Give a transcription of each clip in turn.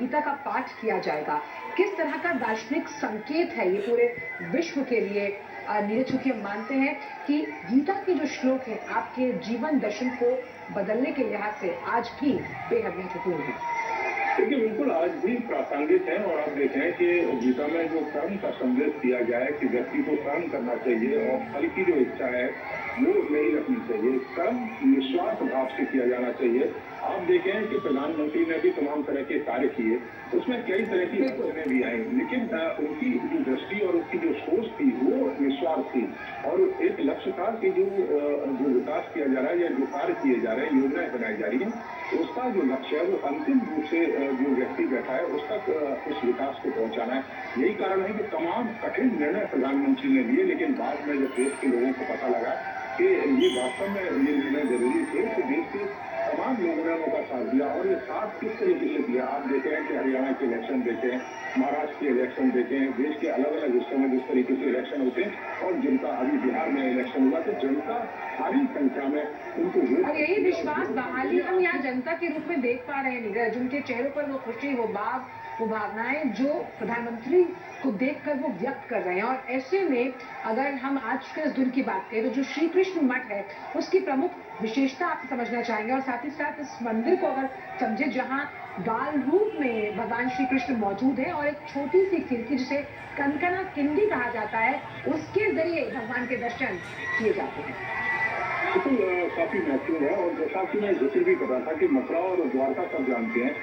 गीता का पाठ किया जाएगा। किस तरह का दार्शनिक संकेत है ये पूरे विश्व के लिए। नीरज, चूंकि हम मानते हैं कि गीता के जो श्लोक हैं आपके जीवन दर्शन को बदलने के लिहाज से आज भी बेहद महत्वपूर्ण है। देखिए, बिल्कुल आज भी प्रासंगिक है। और आप देखें कि गीता में जो कर्म का संदेश दिया गया है कि व्यक्ति को कर्म करना चाहिए और फल की जो इच्छा है वो नहीं रखनी चाहिए। कर्म निस्वार्थ भाव से किया जाना चाहिए। आप देखें कि प्रधानमंत्री ने भी तमाम तरह के कार्य किए, उसमें कई तरह की अड़चनें भी आई, लेकिन उनकी जो दृष्टि और उनकी जो सोच थी वो निस्वार्थ थी। और एक लक्ष्य था कि जो विकास किया जा रहा है या जो कार्य किए जा रहे हैं, योजनाएं बनाई जा रही हैं, उसका जो लक्ष्य है वो अंतिम रूप से जो व्यक्ति बैठा है उस तक उस विकास को पहुंचाना है। यही कारण है कि तमाम कठिन निर्णय प्रधानमंत्री ने लिए, लेकिन बाद में जब देश के लोगों को पता लगा कि ये वास्तव में ये निर्णय जरूरी थे, तो देश के तमाम लोगों ने उनका साथ दिया। और ये साथ किस तरीके से दिया, आप देखें कि हरियाणा के इलेक्शन देखें, महाराष्ट्र के इलेक्शन देखें, देश के अलग अलग हिस्सों में जिस तरीके से इलेक्शन होते हैं, और जनता अभी बिहार में इलेक्शन हुआ तो जनता भारी संख्या में उनको और यही विश्वास बहाली हम यहाँ जनता के रूप में देख पा रहे हैं नीरज। उनके चेहरों पर वो खुशी, वो भाव, वो भावनाएं जो प्रधानमंत्री को देखकर वो व्यक्त कर रहे हैं। और ऐसे में अगर हम आज के इस दिन की बात करें तो जो श्री कृष्ण मठ है उसकी प्रमुख विशेषता आप समझना चाहेंगे, और साथ ही साथ इस मंदिर को अगर समझे जहाँ बाल रूप में भगवान श्री कृष्ण मौजूद है और एक छोटी सी खिड़की जिसे कनकना किंडी कहा जाता है उसके जरिए भगवान के दर्शन किए जाते हैं। बिल्कुल काफी महत्वपूर्ण है। और जैसा कि मैं जिक्र भी कर रहा था कि मथुरा और द्वारका सब जानते हैं,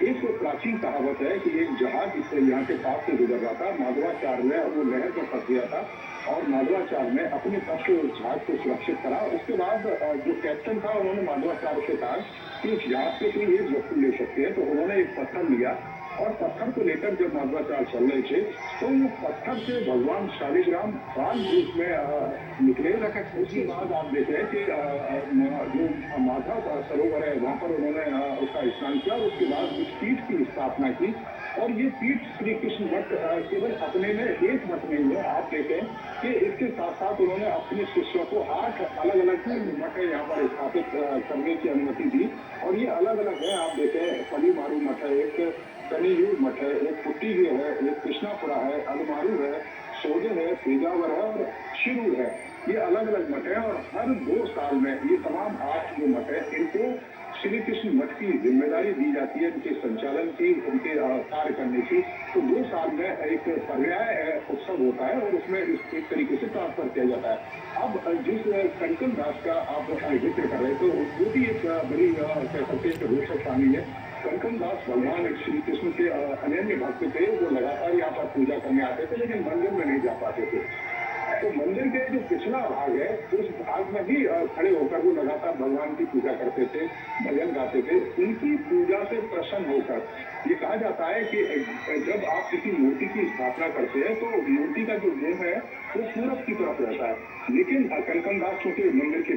एक प्राचीन कहावत है कि एक जहाज इससे यहाँ के पास से गुजर रहा था, माधवाचार्य ने वो लहर पर फंस गया था और माधवाचार्य ने अपने तट से उस जहाज को सुरक्षित करा। उसके बाद जो कैप्टन था उन्होंने माधवाचार्य से कहा कि उस जहाज से कोई एक वस्तु ले सकते हैं, तो उन्होंने एक पत्थर लिया और पत्थर को लेकर जब माधवाचार्य चल रहे थे तो वो पत्थर से भगवान शालिग्राम बाल रूप में निकले। उसके बाद आप देखें कि जो माधव सरोवर है वहां पर उन्होंने उसका स्नान किया और उसके बाद उस पीठ की स्थापना की। और ये पीठ श्री कृष्ण मठ केवल अपने में एक मठ नहीं है, आप देखें कि इसके साथ साथ उन्होंने अपने शिष्यों को 8 अलग अलग मठ है यहाँ पर स्थापित करने की अनुमति दी। और ये अलग अलग है, आप देखें फली मारू मठ है, एक कनियूर मठ है, एक पुट्टी है, एक कृष्णापुरा है, अलमारू है, सोजे है, पेजावर है और शिरूर है। ये अलग अलग मठ है और हर 2 साल में ये तमाम 8 जो मठ है इनको श्री कृष्ण मठ की जिम्मेदारी दी जाती है, उनके संचालन की, उनके कार्य करने की। तो 2 साल में एक पर्याय उत्सव होता है और उसमें एक तरीके से ट्रांसफर किया जाता है। अब जिस कंकन दास का आप जिक्र कर रहे थे वो भी एक बड़ी कह सकते हैं रोचक कहानी है। कंकन दास भगवान श्री कृष्ण के अनन्य भक्त थे, वो लगातार यहाँ पर पूजा करने आते थे लेकिन मंदिर में नहीं जा पाते थे। तो मंदिर के जो पिछला भाग है उस भाग में भी खड़े होकर वो लगातार भगवान की पूजा करते थे, भजन गाते थे। उनकी पूजा से प्रसन्न होकर ये कहा जाता है कि जब आप किसी मूर्ति की स्थापना करते हैं तो मूर्ति का जो मुंह है वो पूरब की तरफ रहता है, लेकिन कंकन दास चूंकि मंदिर के